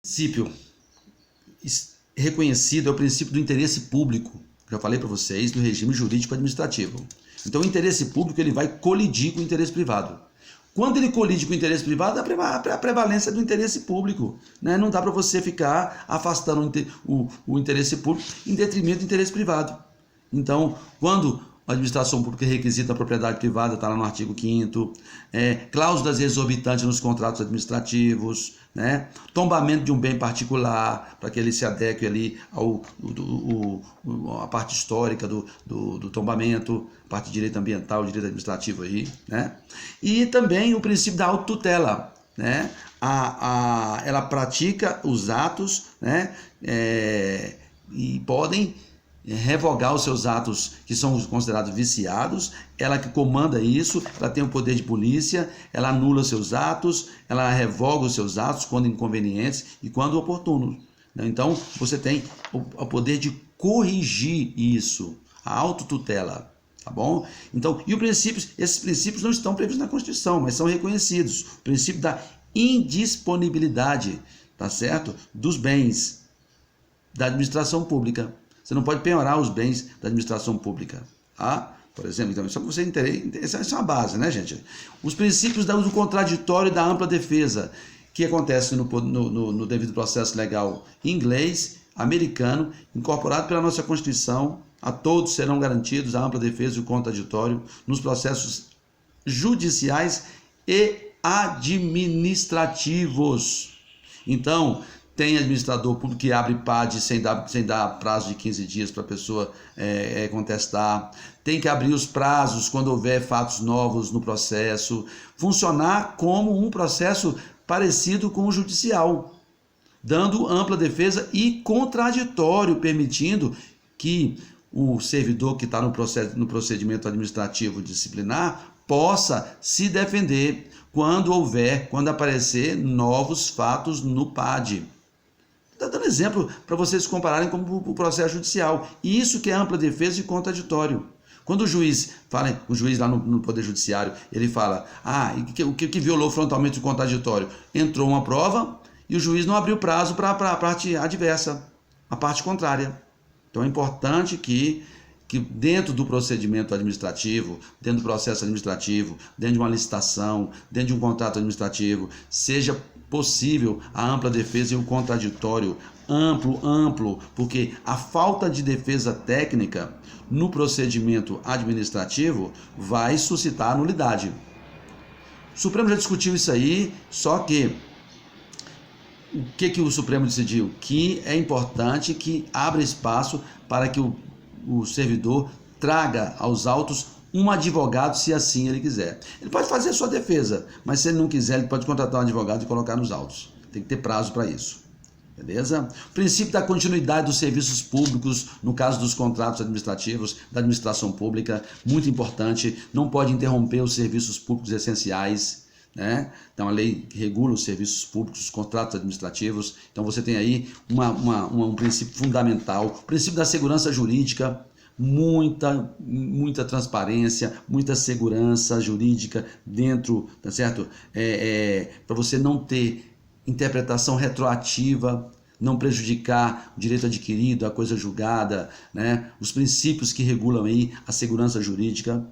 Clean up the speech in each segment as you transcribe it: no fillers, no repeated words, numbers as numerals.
Princípio reconhecido é o princípio do interesse público. Já falei para vocês, do regime jurídico administrativo. Então, o interesse público ele vai colidir com o interesse privado. Quando ele colide com o interesse privado, a prevalência do interesse público. Né? Não dá para você ficar afastando o interesse público em detrimento do interesse privado. Então, quando a administração pública requisita a propriedade privada, está lá no artigo 5º, cláusulas exorbitantes nos contratos administrativos, né? Tombamento de um bem particular, para que ele se adeque ali à parte histórica do tombamento, parte de direito ambiental, direito administrativo aí, né? E também o princípio da autotutela, né? Ela pratica os atos, né? E podem revogar os seus atos que são considerados viciados, ela que comanda isso, ela tem o poder de polícia, ela anula os seus atos, ela revoga os seus atos quando inconvenientes e quando oportunos. Então, você tem o poder de corrigir isso, a autotutela, tá bom? Então, e esses princípios não estão previstos na Constituição, mas são reconhecidos. O princípio da indisponibilidade, tá certo? Dos bens da administração pública. Você não pode penhorar os bens da administração pública, tá? Por exemplo, então, só para você entender, essa é uma base, né, gente? Os princípios do contraditório e da ampla defesa, que acontece no devido processo legal inglês, americano, incorporado pela nossa Constituição, a todos serão garantidos a ampla defesa e o contraditório nos processos judiciais e administrativos. Então, tem administrador público que abre PAD sem dar prazo de 15 dias para a pessoa contestar. Tem que abrir os prazos quando houver fatos novos no processo. Funcionar como um processo parecido com o judicial, dando ampla defesa e contraditório, permitindo que o servidor que está no procedimento administrativo disciplinar possa se defender quando aparecer novos fatos no PAD. Estou dando exemplo para vocês compararem com o processo judicial. E isso que é ampla defesa e contraditório. Quando o juiz lá no Poder Judiciário, ele fala, o que violou frontalmente o contraditório? Entrou uma prova e o juiz não abriu prazo para a parte adversa, a parte contrária. Então é importante que dentro do procedimento administrativo, dentro do processo administrativo, dentro de uma licitação, dentro de um contrato administrativo, seja possível a ampla defesa e o contraditório amplo, porque a falta de defesa técnica no procedimento administrativo vai suscitar nulidade. O Supremo já discutiu isso aí, só que o que o Supremo decidiu? Que é importante que abra espaço para que o servidor traga aos autos um advogado, se assim ele quiser. Ele pode fazer a sua defesa, mas se ele não quiser, ele pode contratar um advogado e colocar nos autos. Tem que ter prazo para isso. Beleza? O princípio da continuidade dos serviços públicos, no caso dos contratos administrativos, da administração pública, muito importante, não pode interromper os serviços públicos essenciais, né? Então a lei regula os serviços públicos, os contratos administrativos. Então você tem aí um princípio fundamental, o princípio da segurança jurídica, muita transparência, muita segurança jurídica dentro, tá certo? Para você não ter interpretação retroativa, não prejudicar o direito adquirido, a coisa julgada, né? Os princípios que regulam aí a segurança jurídica.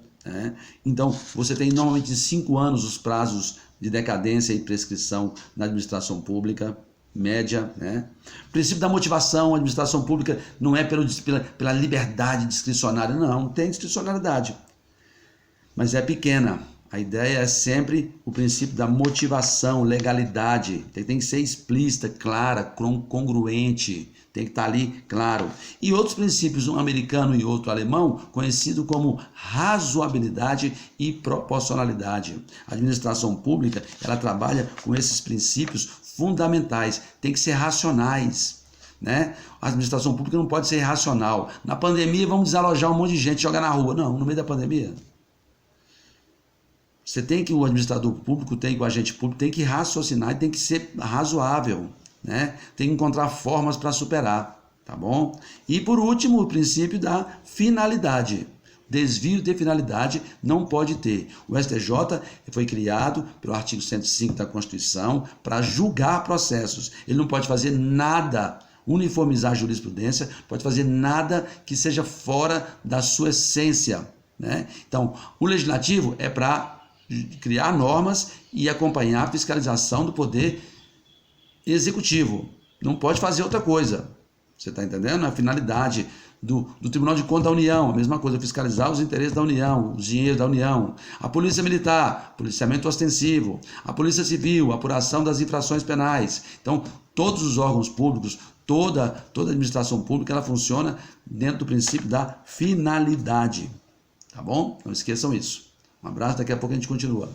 Então, você tem normalmente 5 anos os prazos de decadência e prescrição na administração pública, média, né? O princípio da motivação, a administração pública não é pela liberdade discricionária, não tem discricionariedade, mas é pequena. A ideia é sempre o princípio da motivação, legalidade, tem que ser explícita, clara, congruente, tem que estar ali claro. E outros princípios, um americano e outro alemão, conhecido como razoabilidade e proporcionalidade. A administração pública, ela trabalha com esses princípios fundamentais, tem que ser racionais, né? A administração pública não pode ser irracional. Na pandemia, vamos desalojar um monte de gente, jogar na rua. Não, no meio da pandemia. O administrador público, o agente público tem que raciocinar e tem que ser razoável, né? Tem que encontrar formas para superar, tá bom? E por último, o princípio da finalidade. Desvio de finalidade não pode ter. O STJ foi criado pelo artigo 105 da Constituição para julgar processos. Ele não pode fazer nada, uniformizar a jurisprudência, pode fazer nada que seja fora da sua essência, né? Então, o legislativo é para criar normas e acompanhar a fiscalização do poder executivo. Não pode fazer outra coisa. Você está entendendo? A finalidade do Tribunal de Contas da União, a mesma coisa, fiscalizar os interesses da União, os dinheiros da União. A Polícia Militar, policiamento ostensivo. A Polícia Civil, apuração das infrações penais. Então, todos os órgãos públicos, toda a administração pública, ela funciona dentro do princípio da finalidade. Tá bom? Não esqueçam isso. Um abraço, daqui a pouco a gente continua.